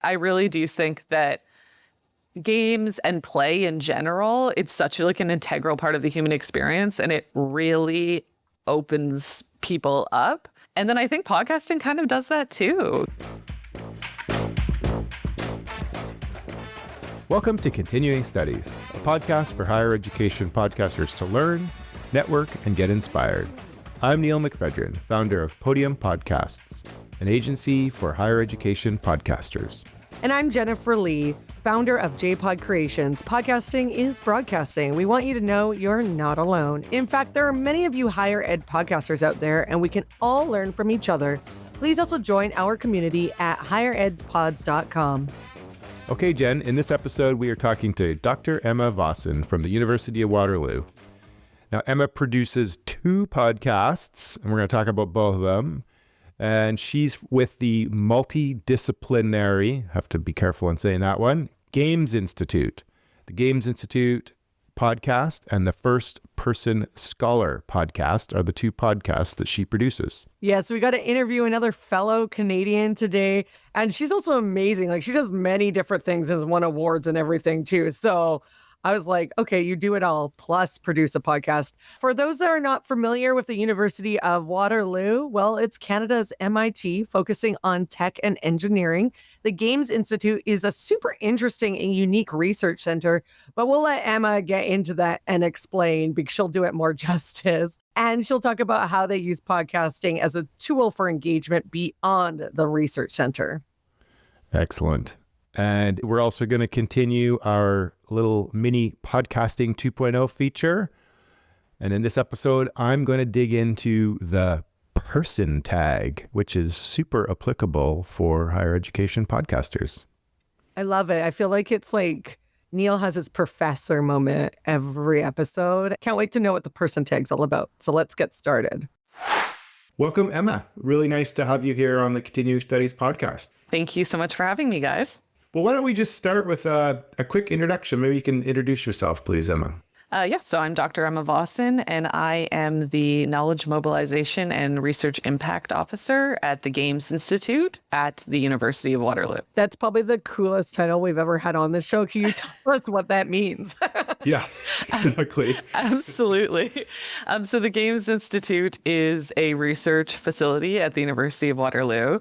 I really do think that games and play in general, it's such like an integral part of the human experience, and it really opens people up. And then I think podcasting kind of does that too. Welcome to Continuing Studies, a podcast for higher education podcasters to learn, network, and get inspired. I'm Neil McFedrin, founder of Podium Podcasts, an agency for higher education podcasters. And I'm Jennifer Lee, founder of JPod Creations. Podcasting is broadcasting. We want you to know you're not alone. In fact, there are many of you higher ed podcasters out there, and we can all learn from each other. Please also join our community at higheredspods.com. Okay, Jen, in this episode, we are talking to Dr. Emma Vossen from the University of Waterloo. Now, Emma produces 2 podcasts, and we're going to talk about both of them. And she's with the multidisciplinary, have to be careful in saying that one, Games Institute. The Games Institute podcast and the First Person Scholar podcast are the 2 podcasts that she produces. Yes, we got to interview another fellow Canadian today. And she's also amazing. Like, she does many different things, has won awards and everything too. So I was like, okay, you do it all, plus produce a podcast. For those that are not familiar with the University of Waterloo, well, it's Canada's MIT, focusing on tech and engineering. The Games Institute is a super interesting and unique research center, but we'll let Emma get into that and explain, because she'll do it more justice. And she'll talk about how they use podcasting as a tool for engagement beyond the research center. Excellent. And we're also going to continue our little mini podcasting 2.0 feature. And in this episode, I'm going to dig into the person tag, which is super applicable for higher education podcasters. I love it. I feel like it's like Neil has his professor moment every episode. Can't wait to know what the person tag's all about. So let's get started. Welcome, Emma. Really nice to have you here on the Continuing Studies podcast. Thank you so much for having me, guys. Well, why don't we just start with a quick introduction? Maybe you can introduce yourself, please, Emma. Yes, so I'm Dr. Emma Vossen, and I am the Knowledge Mobilization and Research Impact Officer at the Games Institute at the University of Waterloo. That's probably the coolest title we've ever had on the show. Can you tell us what that means? Yeah, exactly. Absolutely. So the Games Institute is a research facility at the University of Waterloo.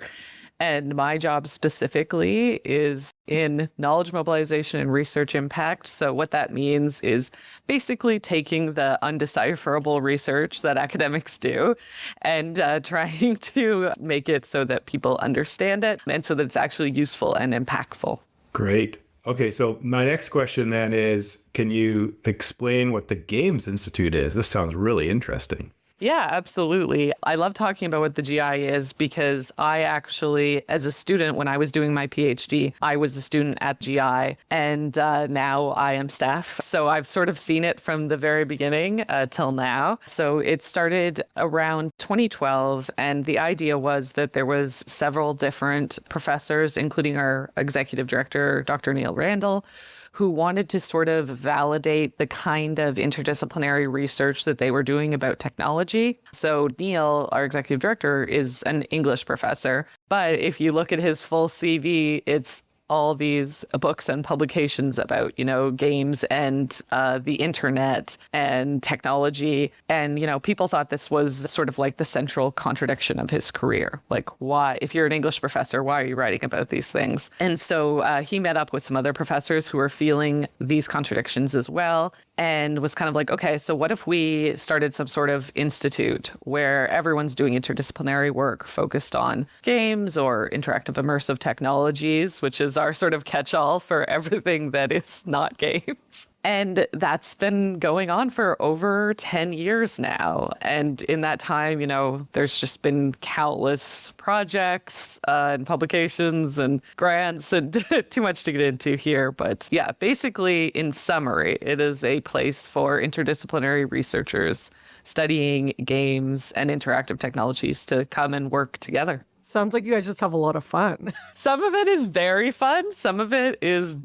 And my job specifically is in knowledge mobilization and research impact. So what that means is basically taking the undecipherable research that academics do and trying to make it so that people understand it and so that it's actually useful and impactful. Great. Okay, so my next question then is, can you explain what the Games Institute is? This sounds really interesting. Yeah, absolutely. I love talking about what the GI is because I actually, as a student, when I was doing my PhD, I was a student at GI, and now I am staff. So I've sort of seen it from the very beginning till now. So it started around 2012, and the idea was that there was several different professors, including our executive director, Dr. Neil Randall, who wanted to sort of validate the kind of interdisciplinary research that they were doing about technology. So Neil, our executive director, is an English professor, but if you look at his full CV, it's all these books and publications about, games and the internet and technology. And, people thought this was sort of like the central contradiction of his career. Like, why, if you're an English professor, why are you writing about these things? And so he met up with some other professors who were feeling these contradictions as well, and was kind of like, okay, so what if we started some sort of institute where everyone's doing interdisciplinary work focused on games or interactive immersive technologies, which is our sort of catch-all for everything that is not games. And that's been going on for over 10 years now. And in that time, there's just been countless projects and publications and grants and too much to get into here. But yeah, basically, in summary, it is a place for interdisciplinary researchers studying games and interactive technologies to come and work together. Sounds like you guys just have a lot of fun. Some of it is very fun. Some of it is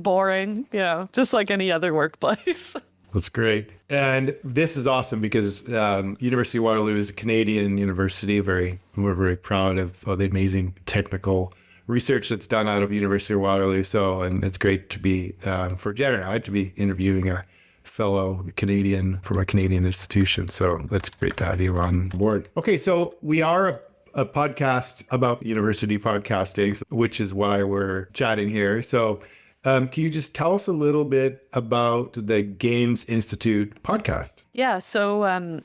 boring, just like any other workplace. That's great. And this is awesome because University of Waterloo is a Canadian university. We're very proud of all the amazing technical research that's done out of University of Waterloo. So, and it's great to be, for Jen and I, to be interviewing a fellow Canadian from a Canadian institution. So that's great to have you on board. Okay, so we are a podcast about university podcastings, which is why we're chatting here. So can you just tell us a little bit about the Games Institute podcast? Yeah, so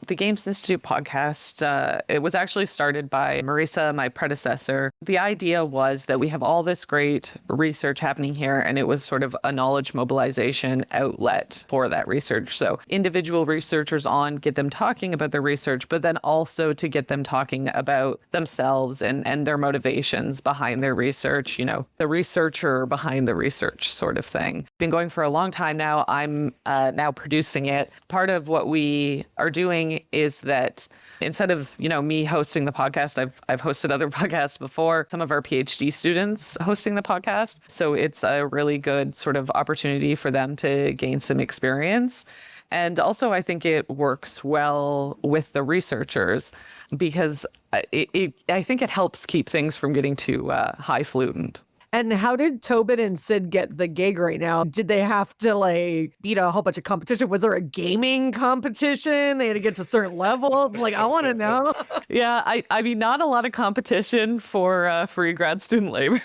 the Games Institute podcast, it was actually started by Marisa, my predecessor. The idea was that we have all this great research happening here, and it was sort of a knowledge mobilization outlet for that research. So individual researchers on, get them talking about their research, but then also to get them talking about themselves and their motivations behind their research, you know, the researcher behind the research sort of thing. Been going for a long time now. I'm now producing it. Part of what we are doing is that instead of, you know, me hosting the podcast, I've hosted other podcasts before, some of our PhD students hosting the podcast. So it's a really good sort of opportunity for them to gain some experience. And also, I think it works well with the researchers because I think it helps keep things from getting too highfalutin. And how did Tobin and Sid get the gig right now? Did they have to like beat a whole bunch of competition? Was there a gaming competition? They had to get to a certain level? Like, I want to know. Yeah, I mean, not a lot of competition for free grad student labor.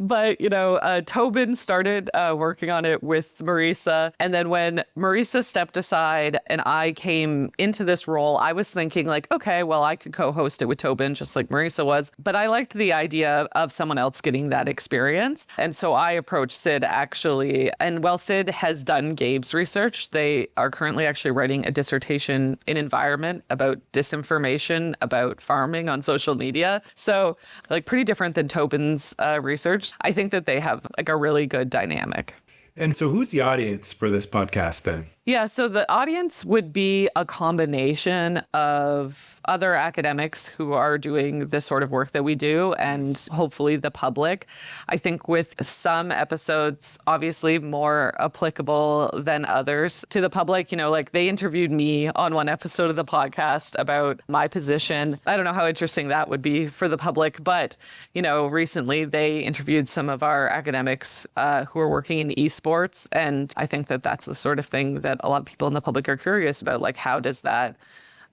But, you know, Tobin started working on it with Marisa. And then when Marisa stepped aside and I came into this role, I was thinking like, okay, well, I could co-host it with Tobin just like Marisa was. But I liked the idea of someone else getting that experience. And so I approached Sid actually. And while Sid has done games research, they are currently actually writing a dissertation in environment about disinformation about farming on social media. So like pretty different than Tobin's research. I think that they have like a really good dynamic. And so who's the audience for this podcast then? Yeah, so the audience would be a combination of other academics who are doing the sort of work that we do and hopefully the public. I think with some episodes, obviously more applicable than others to the public. You know, like they interviewed me on one episode of the podcast about my position. I don't know how interesting that would be for the public, but, you know, recently they interviewed some of our academics who are working in esports. And I think that that's the sort of thing that a lot of people in the public are curious about, like how does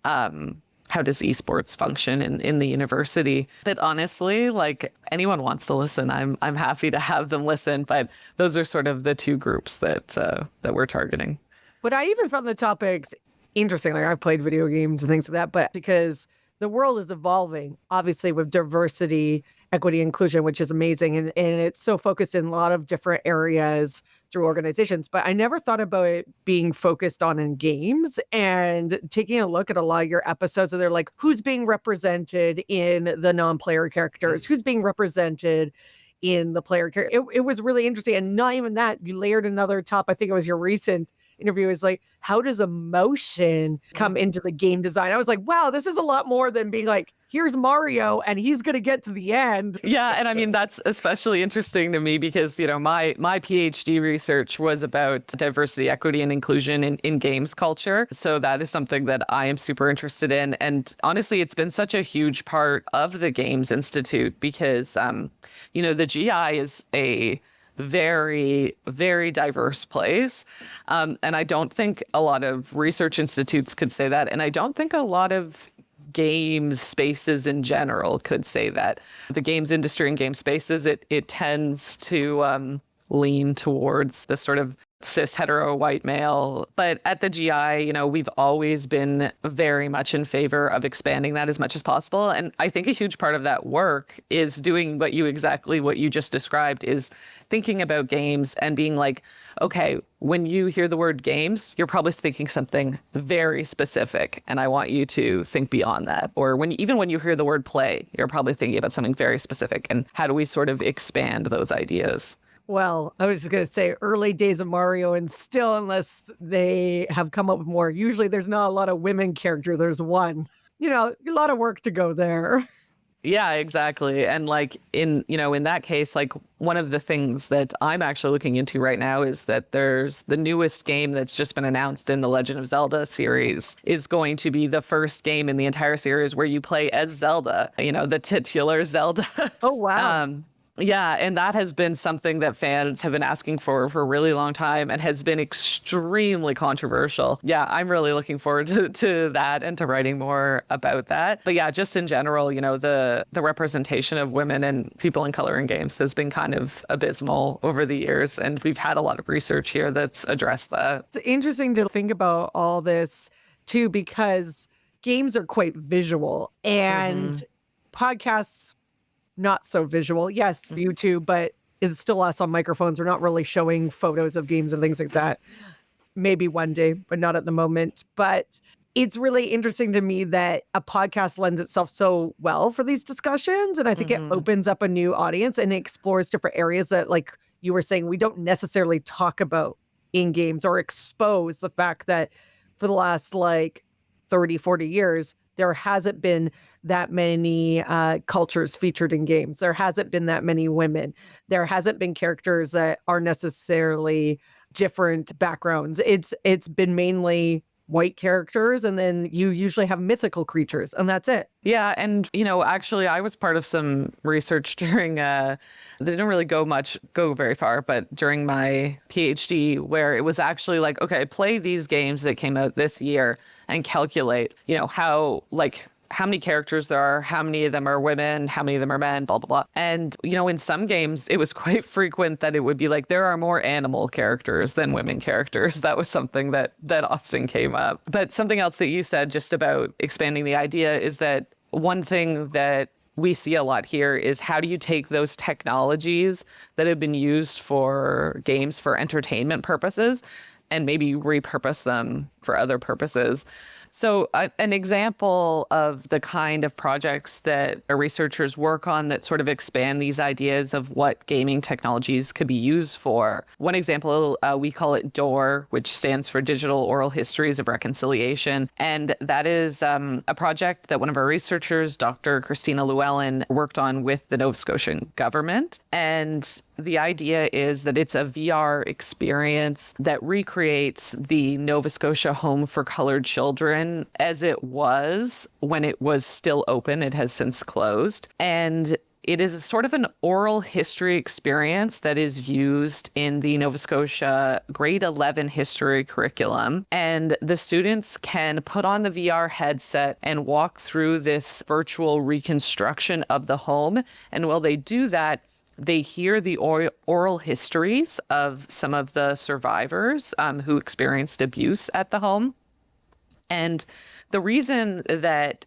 esports function in the university? But honestly, like anyone wants to listen, I'm happy to have them listen. But those are sort of the two groups that we're targeting. But I even found the topics interesting. Like I've played video games and things like that, but because the world is evolving, obviously with diversity, equity, inclusion, which is amazing. And it's so focused in a lot of different areas through organizations. But I never thought about it being focused on in games and taking a look at a lot of your episodes. And they're like, who's being represented in the non-player characters? Who's being represented in the player character? It was really interesting. And not even that, you layered another top. I think it was your recent interview is like, how does emotion come into the game design? I was like, wow, this is a lot more than being like, here's Mario and he's going to get to the end. Yeah. And I mean, that's especially interesting to me because, you know, my PhD research was about diversity, equity, and inclusion in games culture. So that is something that I am super interested in. And honestly, it's been such a huge part of the Games Institute because, you know, the GI is a very, very diverse place. And I don't think a lot of research institutes could say that. And I don't think a lot of games spaces in general could say that. The games industry and game spaces, it tends to lean towards the sort of cis hetero white male. But at the GI, you know, we've always been very much in favor of expanding that as much as possible. And I think a huge part of that work is doing what you just described, is thinking about games and being like, okay, when you hear the word games, you're probably thinking something very specific. And I want you to think beyond that. Or even when you hear the word play, you're probably thinking about something very specific. And how do we sort of expand those ideas? Well, I was just going to say early days of Mario, and still, unless they have come up with more, usually there's not a lot of women character. There's one, you know, a lot of work to go there. Yeah, exactly. And like in that case, like one of the things that I'm actually looking into right now is that there's the newest game that's just been announced in the Legend of Zelda series is going to be the first game in the entire series where you play as Zelda, you know, the titular Zelda. Oh, wow. Yeah, and that has been something that fans have been asking for a really long time and has been extremely controversial. Yeah, I'm really looking forward to that and to writing more about that. But yeah, just in general, you know, the representation of women and people in color in games has been kind of abysmal over the years. And we've had a lot of research here that's addressed that. It's interesting to think about all this too, because games are quite visual and podcasts not so visual. Yes, YouTube, but it's still us on microphones. We're not really showing photos of games and things like that. Maybe one day, but not at the moment. But it's really interesting to me that a podcast lends itself so well for these discussions. And I think it opens up a new audience and it explores different areas that, like you were saying, we don't necessarily talk about in games or expose the fact that for the last 30, 40 years, there hasn't been that many cultures featured in games. There hasn't been that many women. There hasn't been characters that are necessarily different backgrounds. It's been mainly white characters, and then you usually have mythical creatures, and that's it. Yeah, and you know, actually, I was part of some research during. They didn't really go very far, but during my PhD, where it was actually like, okay, play these games that came out this year and calculate, you know, how many characters there are, how many of them are women, how many of them are men, blah, blah, blah. And, you know, in some games, it was quite frequent that it would be like, there are more animal characters than women characters. That was something that often came up. But something else that you said just about expanding the idea is that one thing that we see a lot here is how do you take those technologies that have been used for games for entertainment purposes and maybe repurpose them for other purposes. So an example of the kind of projects that our researchers work on that sort of expand these ideas of what gaming technologies could be used for. One example, we call it DOOR, which stands for Digital Oral Histories of Reconciliation. And that is a project that one of our researchers, Dr. Christina Llewellyn, worked on with the Nova Scotian government. And the idea is that it's a VR experience that recreates the Nova Scotia Home for Colored Children as it was when it was still open. It has since closed. And it is a sort of an oral history experience that is used in the Nova Scotia grade 11 history curriculum. And the students can put on the VR headset and walk through this virtual reconstruction of the home. And while they do that, they hear the oral histories of some of the survivors who experienced abuse at the home. And the reason that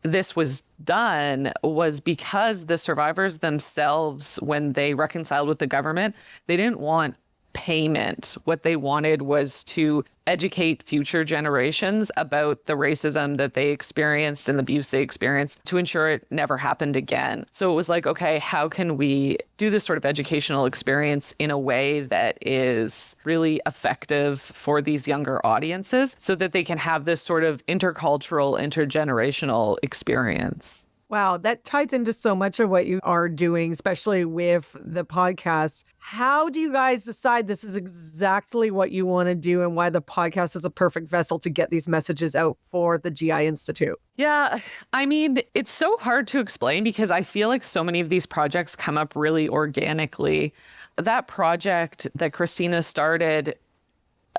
this was done was because the survivors themselves, when they reconciled with the government, they didn't want payment. What they wanted was to educate future generations about the racism that they experienced and the abuse they experienced to ensure it never happened again. So it was like, okay, how can we do this sort of educational experience in a way that is really effective for these younger audiences so that they can have this sort of intercultural, intergenerational experience? Wow, that ties into so much of what you are doing, especially with the podcast. How do you guys decide this is exactly what you want to do and why the podcast is a perfect vessel to get these messages out for the GI Institute? Yeah, I mean, it's so hard to explain because I feel like so many of these projects come up really organically. That project that Christina started,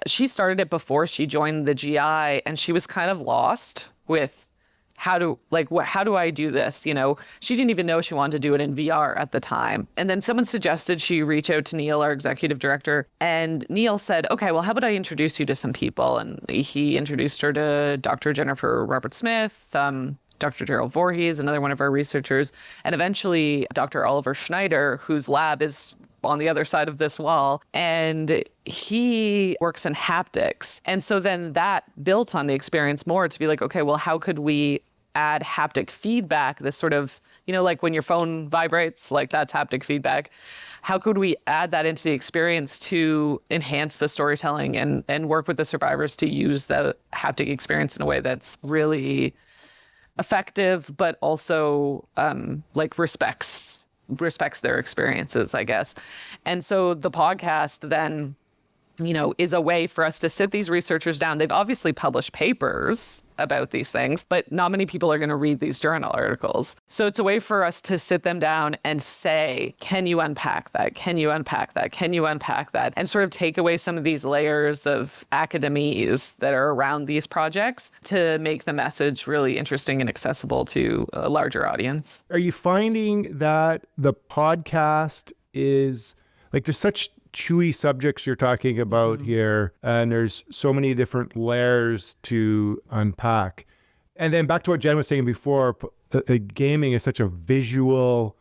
she started it before she joined the GI, and she was kind of lost with how do I do this? You know, she didn't even know she wanted to do it in VR at the time. And then someone suggested she reach out to Neil, our executive director. And Neil said, okay, well, how about I introduce you to some people? And he introduced her to Dr. Jennifer Robert-Smith, Dr. Gerald Voorhees, another one of our researchers, and eventually Dr. Oliver Schneider, whose lab is on the other side of this wall, and he works in haptics. And so then that built on the experience more to be like, okay, well, how could we add haptic feedback, this sort of, you know, like when your phone vibrates, like that's haptic feedback. How could we add that into the experience to enhance the storytelling and work with the survivors to use the haptic experience in a way that's really effective, but also respects their experiences, I guess. And so the podcast then is a way for us to sit these researchers down. They've obviously published papers about these things, but not many people are going to read these journal articles. So it's a way for us to sit them down and say, can you unpack that? Can you unpack that? Can you unpack that? And sort of take away some of these layers of academies that are around these projects to make the message really interesting and accessible to a larger audience. Are you finding that the podcast is like, there's such chewy subjects you're talking about here, and there's so many different layers to unpack. And then back to what Jen was saying before, gaming is such a visual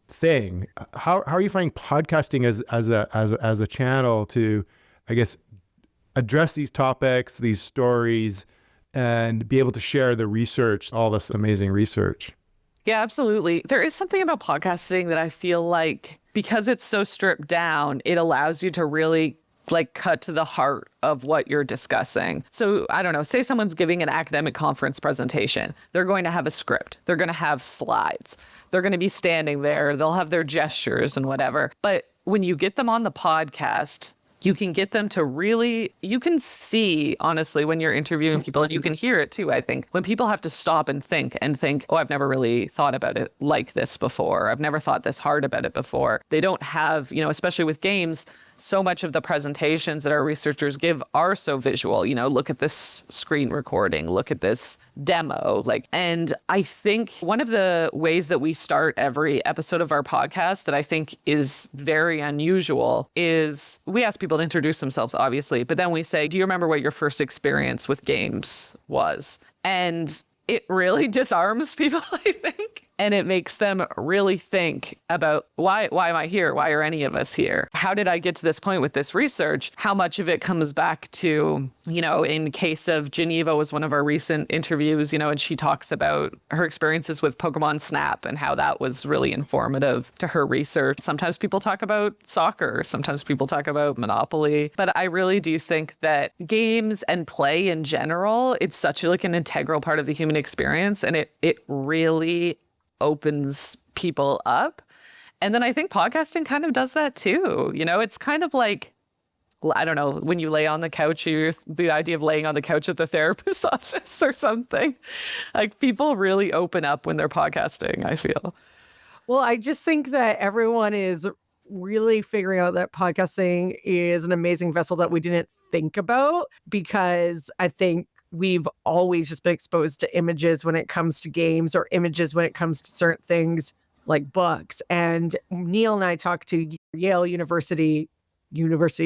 thing. How are you finding podcasting as a channel to, I guess, address these topics, these stories, and be able to share the research, all this amazing research? Yeah, absolutely. There is something about podcasting that I feel like, because it's so stripped down, it allows you to really cut to the heart of what you're discussing. So I don't know, say someone's giving an academic conference presentation. They're going to have a script. They're going to have slides. They're going to be standing there. They'll have their gestures and whatever. But when you get them on the podcast, you can get them to really, you can see, honestly, when you're interviewing people, and you can hear it too, I think, when people have to stop and think, oh, I've never really thought about it like this before. I've never thought this hard about it before. They don't have, especially with games, so much of the presentations that our researchers give are so visual. Look at this screen recording, look at this demo. And I think one of the ways that we start every episode of our podcast that I think is very unusual is we ask people to introduce themselves, obviously, but then we say, do you remember what your first experience with games was? And it really disarms people, I think. And it makes them really think about why am I here? Why are any of us here? How did I get to this point with this research? How much of it comes back to, in case of Geneva was one of our recent interviews, and she talks about her experiences with Pokemon Snap and how that was really informative to her research. Sometimes people talk about soccer. Sometimes people talk about Monopoly. But I really do think that games and play in general, it's such an integral part of the human experience. And it really opens people up. And then I think podcasting kind of does that too. It's kind of like, I don't know, when you lay on the couch, the idea of laying on the couch at the therapist's office or something. People really open up when they're podcasting, I feel. Well, I just think that everyone is really figuring out that podcasting is an amazing vessel that we didn't think about, because I think we've always just been exposed to images when it comes to games, or images when it comes to certain things like books. And Neil and I talked to Yale University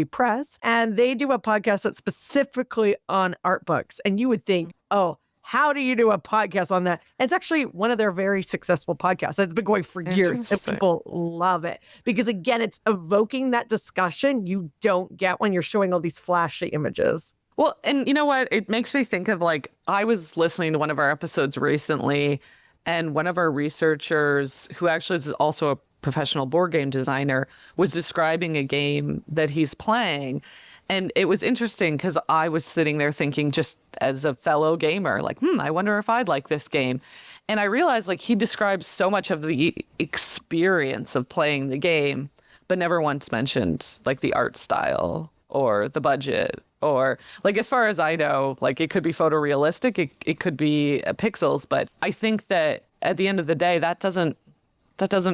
Press, and they do a podcast that's specifically on art books. And you would think, oh, how do you do a podcast on that? And it's actually one of their very successful podcasts. It's been going for years, and people love it because, again, it's evoking that discussion you don't get when you're showing all these flashy images. Well, and you know what? It makes me think of I was listening to one of our episodes recently, and one of our researchers, who actually is also a professional board game designer, was describing a game that he's playing. And it was interesting because I was sitting there thinking, just as a fellow gamer, I wonder if I'd like this game. And I realized he describes so much of the experience of playing the game, but never once mentioned the art style or the budget. Or as far as I know, it could be photorealistic, it could be pixels, but I think that at the end of the day, that doesn't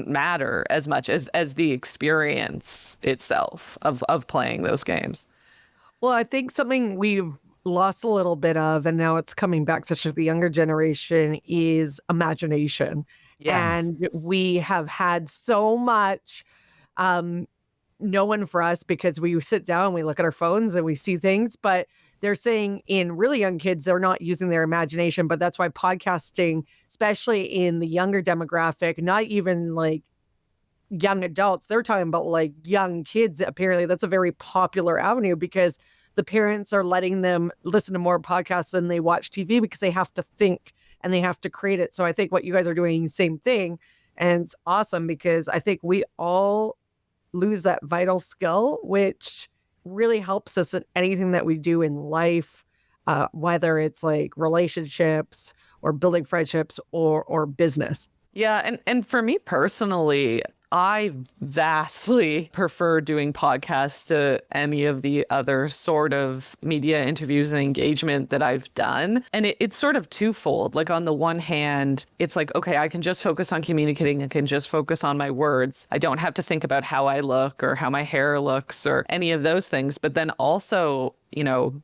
matter as much as the experience itself of playing those games. Well, I think something we've lost a little bit of, and now it's coming back, especially with the younger generation, is imagination. Yes. And we have had so much no one for us, because we sit down and we look at our phones and we see things, but they're saying in really young kids, they're not using their imagination. But that's why podcasting, especially in the younger demographic, not even young adults, they're talking about young kids. Apparently that's a very popular avenue, because the parents are letting them listen to more podcasts than they watch TV, because they have to think and they have to create it. So I think what you guys are doing, same thing. And it's awesome, because I think we all lose that vital skill, which really helps us in anything that we do in life, whether it's relationships or building friendships or business. Yeah. And for me personally, I vastly prefer doing podcasts to any of the other sort of media interviews and engagement that I've done. And it's sort of twofold. Like on the one hand, it's like, okay, I can just focus on communicating. I can just focus on my words. I don't have to think about how I look or how my hair looks or any of those things. But then also,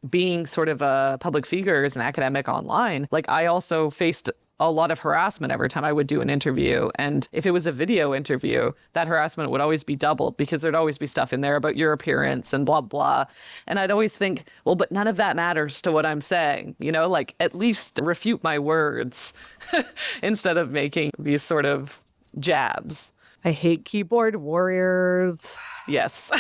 being sort of a public figure as an academic online, like I also faced a lot of harassment every time I would do an interview. And if it was a video interview, that harassment would always be doubled because there'd always be stuff in there about your appearance and blah, blah. And I'd always think, well, but none of that matters to what I'm saying, like at least refute my words instead of making these sort of jabs. I hate keyboard warriors. Yes.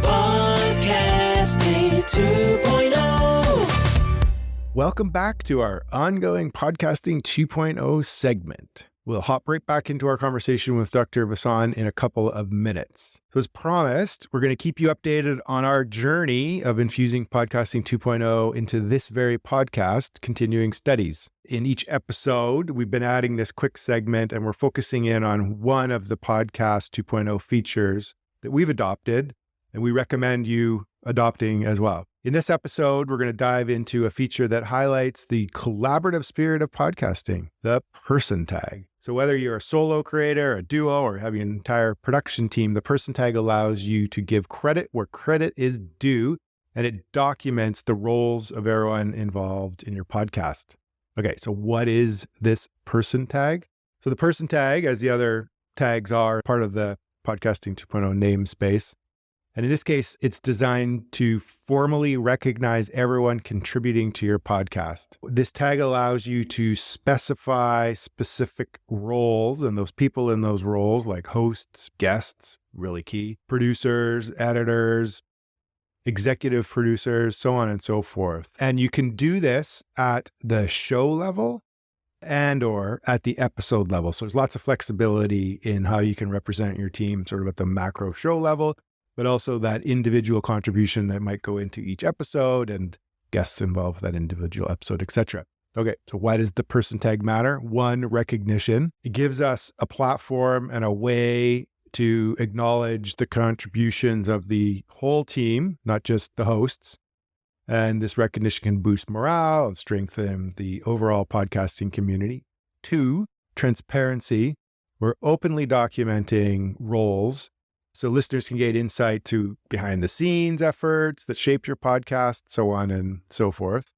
Podcasting 2.0. Welcome back to our ongoing Podcasting 2.0 segment. We'll hop right back into our conversation with Dr. Vossen in a couple of minutes. So as promised, we're going to keep you updated on our journey of infusing Podcasting 2.0 into this very podcast, Continuing Studies. In each episode, we've been adding this quick segment and we're focusing in on one of the Podcast 2.0 features that we've adopted and we recommend you adopting as well. In this episode, we're going to dive into a feature that highlights the collaborative spirit of podcasting, the person tag. So whether you're a solo creator, a duo, or have an entire production team, the person tag allows you to give credit where credit is due, and it documents the roles of everyone involved in your podcast. Okay, so what is this person tag? So the person tag, as the other tags are, part of the Podcasting 2.0 namespace. And in this case, it's designed to formally recognize everyone contributing to your podcast. This tag allows you to specify specific roles, and those people in those roles, like hosts, guests, really key, producers, editors, executive producers, so on and so forth. And you can do this at the show level and or at the episode level. So there's lots of flexibility in how you can represent your team sort of at the macro show level, but also that individual contribution that might go into each episode and guests involved with that individual episode, etc. Okay, so why does the person tag matter? One, recognition. It gives us a platform and a way to acknowledge the contributions of the whole team, not just the hosts. And this recognition can boost morale and strengthen the overall podcasting community. Two, transparency. We're openly documenting roles so listeners can get insight to behind the scenes efforts that shaped your podcast, so on and so forth.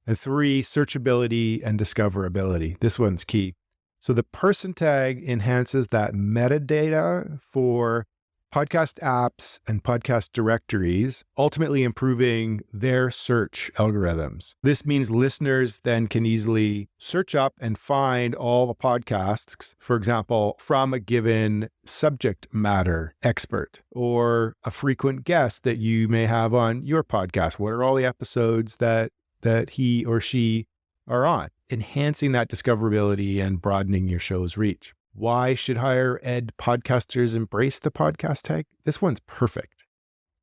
And three, searchability and discoverability. This one's key. So the person tag enhances that metadata for podcast apps and podcast directories, ultimately improving their search algorithms. This means listeners then can easily search up and find all the podcasts, for example, from a given subject matter expert or a frequent guest that you may have on your podcast. What are all the episodes that he or she are on? Enhancing that discoverability and broadening your show's reach. Why should higher ed podcasters embrace the podcast tag? This one's perfect.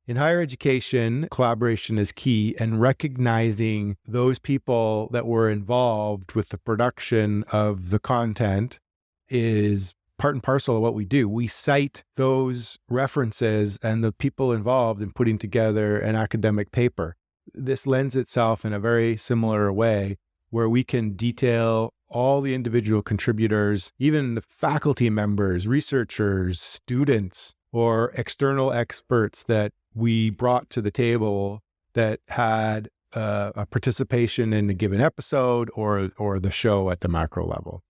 In higher education, collaboration is key, and recognizing those people that were involved with the production of the content is part and parcel of what we do. We cite those references and the people involved in putting together an academic paper. This lends itself in a very similar way where we can detail all the individual contributors, even the faculty members, researchers, students, or external experts that we brought to the table that had a participation in a given episode or the show at the macro level.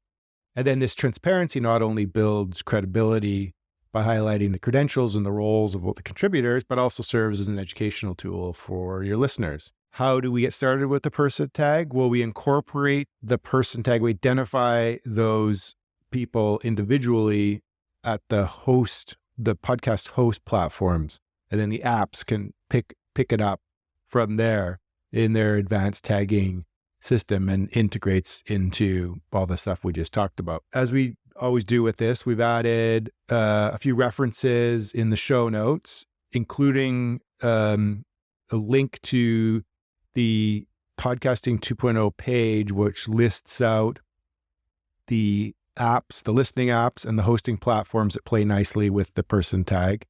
And then this transparency not only builds credibility by highlighting the credentials and the roles of both the contributors, but also serves as an educational tool for your listeners. How do we get started with the person tag? Well, we incorporate the person tag. We identify those people individually at the podcast host platforms. And then the apps can pick it up from there in their advanced tagging system and integrates into all the stuff we just talked about. As we always do with this, we've added a few references in the show notes, including a link to the Podcasting 2.0 page, which lists out the apps, the listening apps and the hosting platforms that play nicely with the person tag.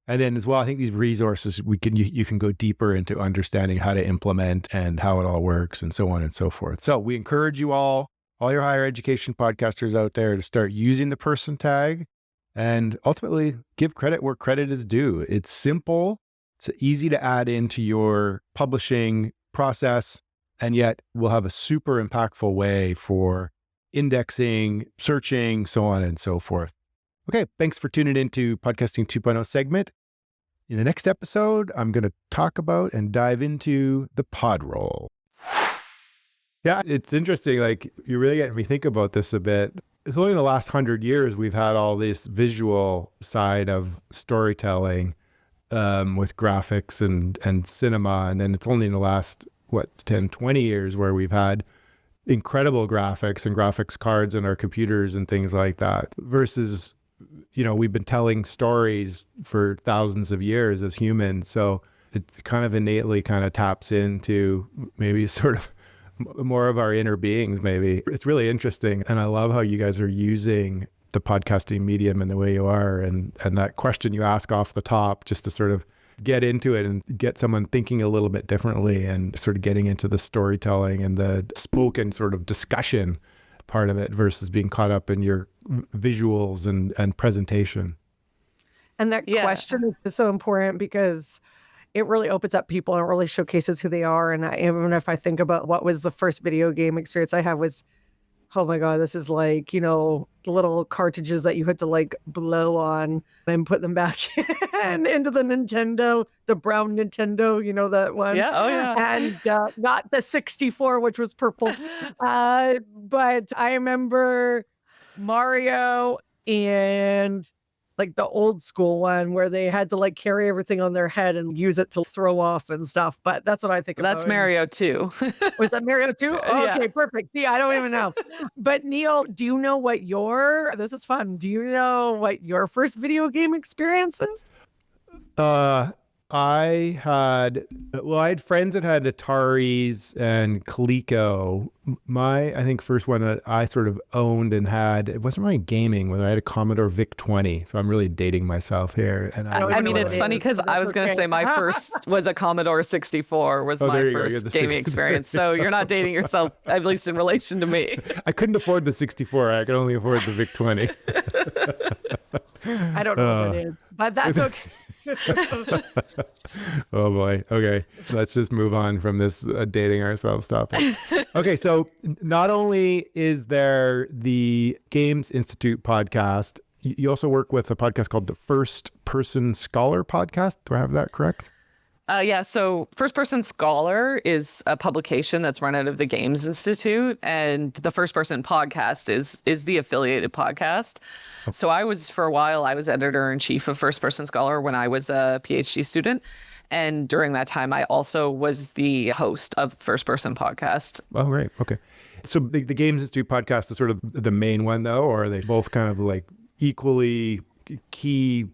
And then as well, I think these resources, you can go deeper into understanding how to implement and how it all works and so on and so forth. So we encourage you all your higher education podcasters out there, to start using the person tag and ultimately give credit where credit is due. It's simple. It's easy to add into your publishing process, and yet will have a super impactful way for indexing, searching, so on and so forth. Okay, thanks for tuning into Podcasting 2.0 segment. In the next episode, I'm going to talk about and dive into the pod roll. Yeah, it's interesting. Like, you really get me think about this a bit. It's only in the last 100 years we've had all this visual side of storytelling with graphics and cinema. And then it's only in the last, 10, 20 years where we've had incredible graphics and graphics cards in our computers and things like that, versus, we've been telling stories for thousands of years as humans. So it kind of innately kind of taps into maybe sort of more of our inner beings, maybe. It's really interesting. And I love how you guys are using the podcasting medium in the way you are. And that question you ask off the top, just to sort of get into it and get someone thinking a little bit differently and sort of getting into the storytelling and the spoken sort of discussion part of it versus being caught up in your visuals and presentation. And that question is so important because it really opens up people and it really showcases who they are. And even if I think about what was the first video game experience I had was, oh my God, this is like, the little cartridges that you had to like blow on and put them back into the Nintendo, the brown Nintendo, that one. Yeah, oh yeah. And not the 64, which was purple. But I remember Mario and like the old school one where they had to like carry everything on their head and use it to throw off and stuff. But that's what I think about. That's Mario 2. Was that Mario 2? Yeah. Okay, perfect. See, I don't even know. But Neil, do you know this is fun. Do you know what your first video game experience is? I had friends that had Ataris and Coleco. I think first one that I sort of owned and had, it wasn't really gaming, when I had a Commodore VIC-20. So I'm really dating myself here. And I mean, it's funny because I was going to say my first was a Commodore 64 was my first gaming experience. So you're not dating yourself, at least in relation to me. I couldn't afford the 64. I could only afford the VIC-20. I don't know what it is, but that's okay. Oh boy. Okay. Let's just move on from this dating ourselves topic. Okay. So not only is there the Games Institute podcast, you also work with a podcast called the First Person Scholar podcast. Do I have that correct? Yeah, so First Person Scholar is a publication that's run out of the Games Institute, and the First Person podcast is the affiliated podcast. So for a while, I was editor-in-chief of First Person Scholar when I was a PhD student. And during that time, I also was the host of First Person podcast. Oh, right. Okay. So the Games Institute podcast is sort of the main one, though, or are they both kind of like equally key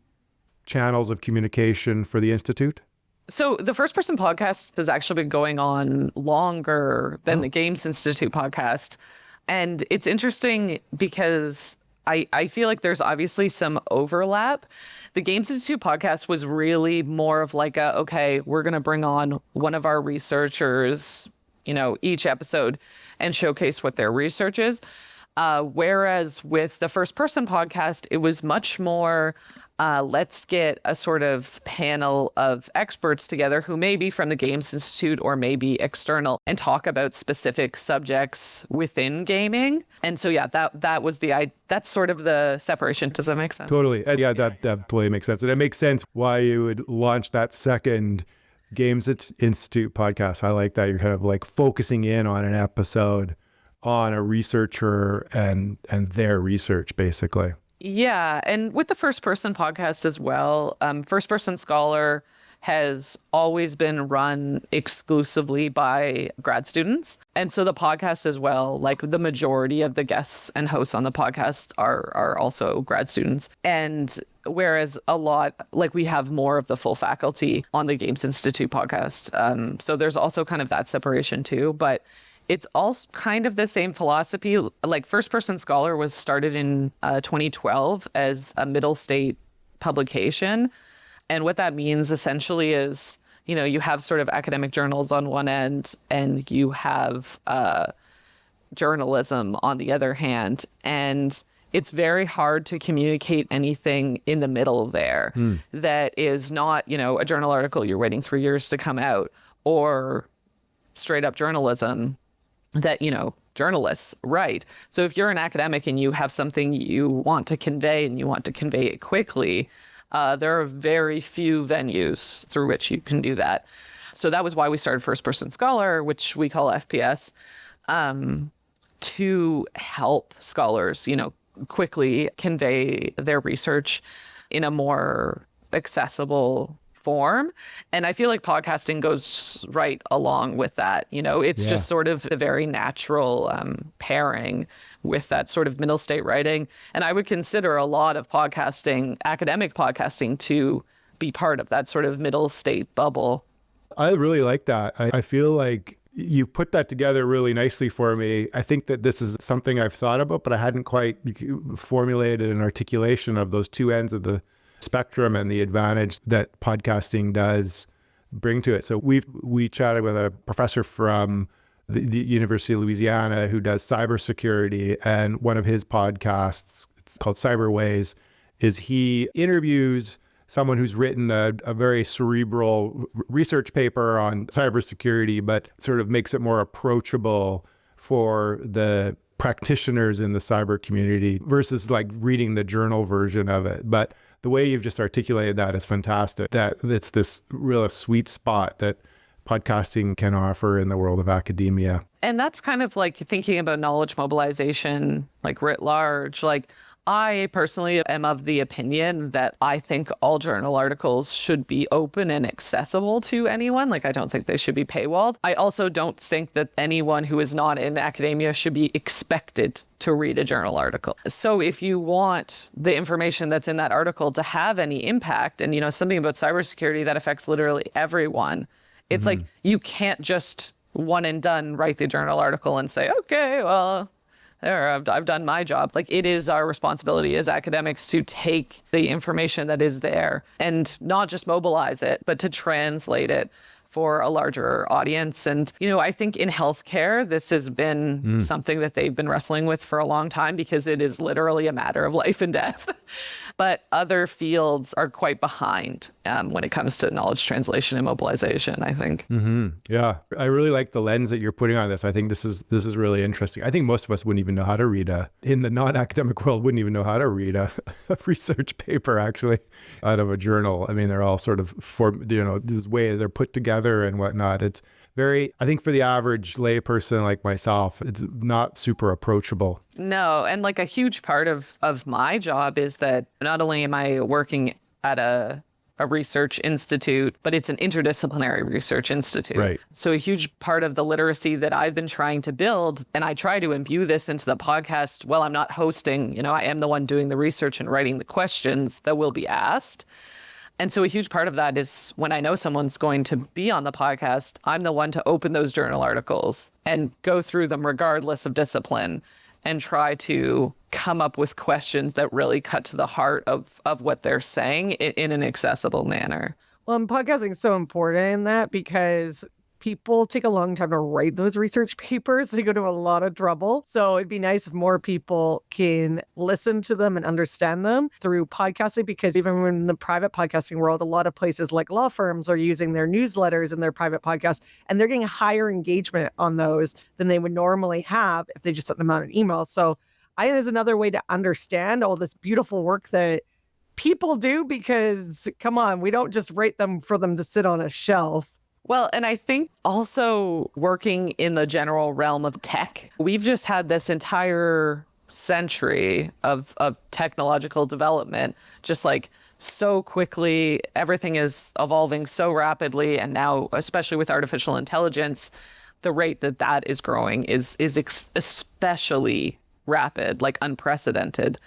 channels of communication for the Institute? So the First Person podcast has actually been going on longer than the Games Institute podcast. And it's interesting because I feel like there's obviously some overlap. The Games Institute podcast was really more of like okay, we're going to bring on one of our researchers, each episode and showcase what their research is. Whereas with the First Person podcast, it was much more, let's get a sort of panel of experts together who may be from the Games Institute or maybe external and talk about specific subjects within gaming. And so, yeah, that's sort of the separation. Does that make sense? Totally. Yeah, that totally makes sense. And it makes sense why you would launch that second Games Institute podcast. I like that. You're kind of like focusing in on an episode on a researcher and their research, basically. Yeah. And with the First Person podcast as well, First Person Scholar has always been run exclusively by grad students. And so the podcast as well, like the majority of the guests and hosts on the podcast are also grad students. And whereas a lot, like we have more of the full faculty on the Games Institute podcast. So there's also kind of that separation too. But it's all kind of the same philosophy. Like First Person Scholar was started in 2012 as a middle state publication. And what that means essentially is, you know, you have sort of academic journals on one end and you have journalism on the other hand. And it's very hard to communicate anything in the middle there that is not, you know, a journal article you're waiting 3 years to come out, or straight up journalism that, you know, journalists write. So if you're an academic and you have something you want to convey and you want to convey it quickly, there are very few venues through which you can do that. So that was why we started First Person Scholar, which we call FPS, to help scholars, you know, quickly convey their research in a more accessible form. And I feel like podcasting goes right along with that. You know, it's just sort of a very natural pairing with that sort of middle state writing. And I would consider a lot of podcasting, academic podcasting, to be part of that sort of middle state bubble. I really like that. I feel like you put that together really nicely for me. I think that this is something I've thought about, but I hadn't quite formulated an articulation of those two ends of the spectrum and the advantage that podcasting does bring to it. So we chatted with a professor from the University of Louisiana who does cybersecurity, and one of his podcasts, it's called Cyberways, is he interviews someone who's written a very cerebral research paper on cybersecurity, but sort of makes it more approachable for the practitioners in the cyber community versus like reading the journal version of it. But the way you've just articulated that is fantastic. That it's this real sweet spot that podcasting can offer in the world of academia. And that's kind of like thinking about knowledge mobilization, like writ large. Like I personally am of the opinion that I think all journal articles should be open and accessible to anyone. Like I don't think they should be paywalled. I also don't think that anyone who is not in academia should be expected to read a journal article. So if you want the information that's in that article to have any impact, and you know, something about cybersecurity that affects literally everyone, it's like you can't just one and done write the journal article and say, okay, well, there, I've done my job. Like it is our responsibility as academics to take the information that is there and not just mobilize it, but to translate it for a larger audience. And, you know, I think in healthcare, this has been something that they've been wrestling with for a long time because it is literally a matter of life and death. But other fields are quite behind when it comes to knowledge translation and mobilization, I think. Yeah, I really like the lens that you're putting on this. I think this is really interesting. I think most of us wouldn't even know how to read in the non-academic world, wouldn't even know how to read a research paper actually out of a journal. I mean, they're all sort of, this way they're put together and whatnot. It's very, I think for the average layperson like myself, it's not super approachable. No, and like a huge part of my job is that not only am I working at a research institute, but it's an interdisciplinary research institute. Right. So a huge part of the literacy that I've been trying to build, and I try to imbue this into the podcast, well, I'm not hosting, you know, I am the one doing the research and writing the questions that will be asked. And so a huge part of that is when I know someone's going to be on the podcast, I'm the one to open those journal articles and go through them regardless of discipline and try to come up with questions that really cut to the heart of what they're saying in an accessible manner. Well, and podcasting is so important in that because people take a long time to write those research papers. They go to a lot of trouble. So it'd be nice if more people can listen to them and understand them through podcasting, because even in the private podcasting world, a lot of places like law firms are using their newsletters in their private podcast, and they're getting higher engagement on those than they would normally have if they just sent them out an email. So I think there's another way to understand all this beautiful work that people do, because come on, we don't just write them for them to sit on a shelf. Well, and I think also working in the general realm of tech, we've just had this entire century of technological development, just like so quickly, everything is evolving so rapidly. And now, especially with artificial intelligence, the rate that is growing is especially rapid, like unprecedented.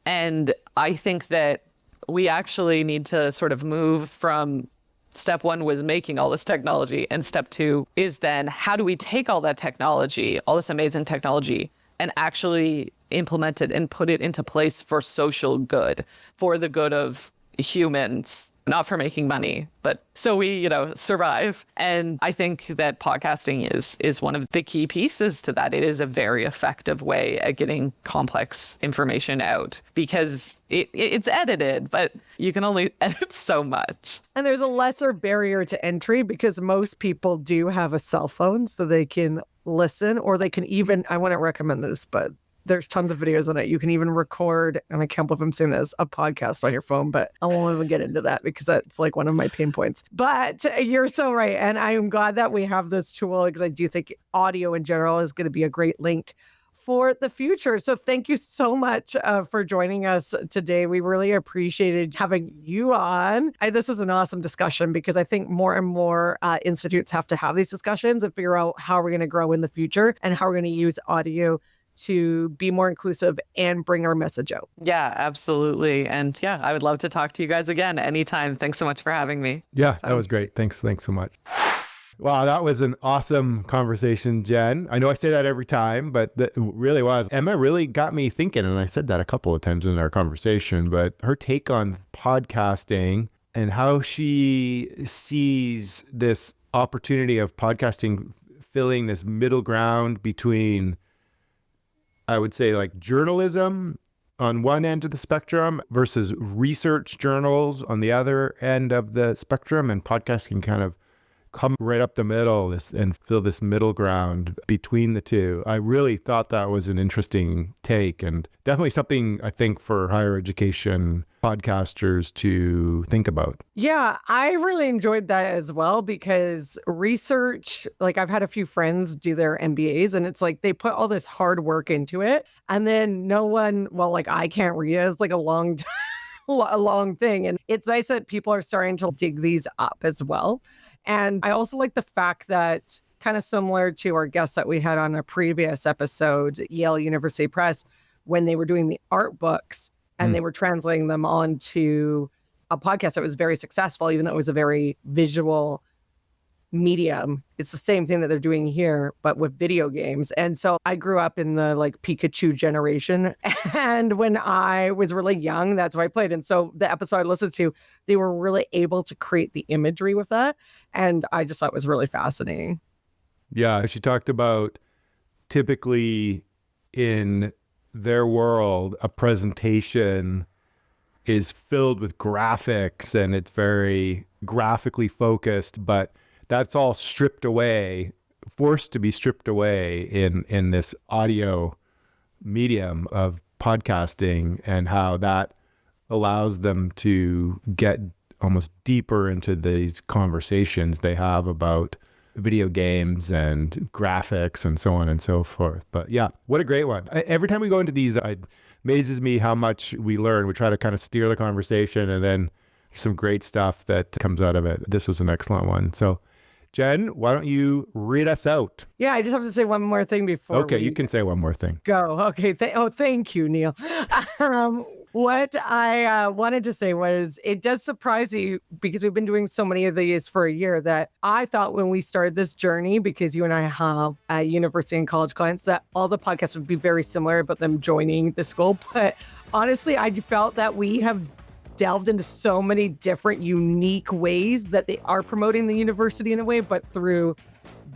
And I think that we actually need to sort of move from step one was making all this technology, and step two is then how do we take all that technology, all this amazing technology, and actually implement it and put it into place for social good, for the good of humans, not for making money, but so we, survive. And I think that podcasting is one of the key pieces to that. It is a very effective way at getting complex information out because it's edited, but you can only edit so much. And there's a lesser barrier to entry because most people do have a cell phone so they can listen, or they can even, I wouldn't recommend this, but there's tons of videos on it. You can even record, and I can't believe I'm saying this, a podcast on your phone, but I won't even get into that because that's like one of my pain points. But you're so right. And I am glad that we have this tool because I do think audio in general is going to be a great link for the future. So thank you so much for joining us today. We really appreciated having you on. This was an awesome discussion because I think more and more institutes have to have these discussions and figure out how we're going to grow in the future and how we're going to use audio to be more inclusive and bring our message out. Yeah, absolutely. And yeah, I would love to talk to you guys again anytime. Thanks so much for having me. Yeah, that was great. Thanks so much. Wow, that was an awesome conversation, Jen. I know I say that every time, but that really was. Emma really got me thinking, and I said that a couple of times in our conversation, but her take on podcasting and how she sees this opportunity of podcasting filling this middle ground between, I would say, like journalism on one end of the spectrum versus research journals on the other end of the spectrum, and podcasting kind of come right up the middle and fill this middle ground between the two. I really thought that was an interesting take, and definitely something I think for higher education podcasters to think about. Yeah, I really enjoyed that as well because research, like I've had a few friends do their MBAs and it's like they put all this hard work into it and then no one, well, like I can't read it. It's like a long thing. And it's nice that people are starting to dig these up as well. And I also like the fact that, kind of similar to our guests that we had on a previous episode, Yale University Press, when they were doing the art books and they were translating them onto a podcast that was very successful, even though it was a very visual medium. It's the same thing that they're doing here, but with video games. And so I grew up in the like Pikachu generation. And when I was really young, that's what I played. And so the episode I listened to, they were really able to create the imagery with that. And I just thought it was really fascinating. Yeah, she talked about typically in their world, a presentation is filled with graphics and it's very graphically focused, but that's all stripped away, forced to be stripped away in this audio medium of podcasting, and how that allows them to get almost deeper into these conversations they have about video games and graphics and so on and so forth. But yeah, what a great one. Every time we go into these, it amazes me how much we learn. We try to kind of steer the conversation and then some great stuff that comes out of it. This was an excellent one. So Jen, why don't you read us out? Yeah, I just have to say one more thing before Okay, you can say one more thing. Go. Okay. Thank you, Neil. What I wanted to say was it does surprise you because we've been doing so many of these for a year that I thought when we started this journey, because you and I have university and college clients, that all the podcasts would be very similar about them joining the school. But honestly, I felt that we have delved into so many different unique ways that they are promoting the university in a way, but through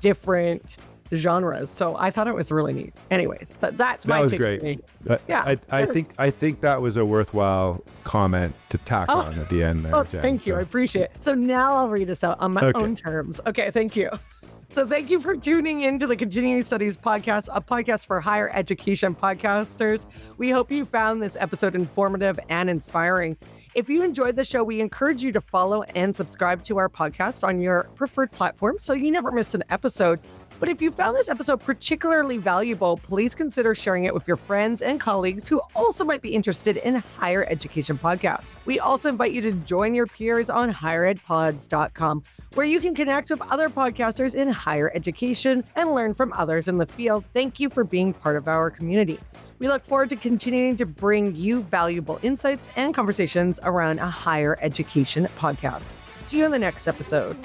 different genres. So I thought it was really neat. Anyways, that's my take. That was great. Yeah, I think that was a worthwhile comment to tack on at the end there. Jen, thank you. I appreciate it. So now I'll read us out on my own terms. Okay, thank you. So thank you for tuning in to the Continuing Studies podcast, a podcast for higher education podcasters. We hope you found this episode informative and inspiring. If you enjoyed the show, we encourage you to follow and subscribe to our podcast on your preferred platform so you never miss an episode. But if you found this episode particularly valuable, please consider sharing it with your friends and colleagues who also might be interested in higher education podcasts. We also invite you to join your peers on higheredpods.com, where you can connect with other podcasters in higher education and learn from others in the field. Thank you for being part of our community. We look forward to continuing to bring you valuable insights and conversations around a higher education podcast. See you in the next episode.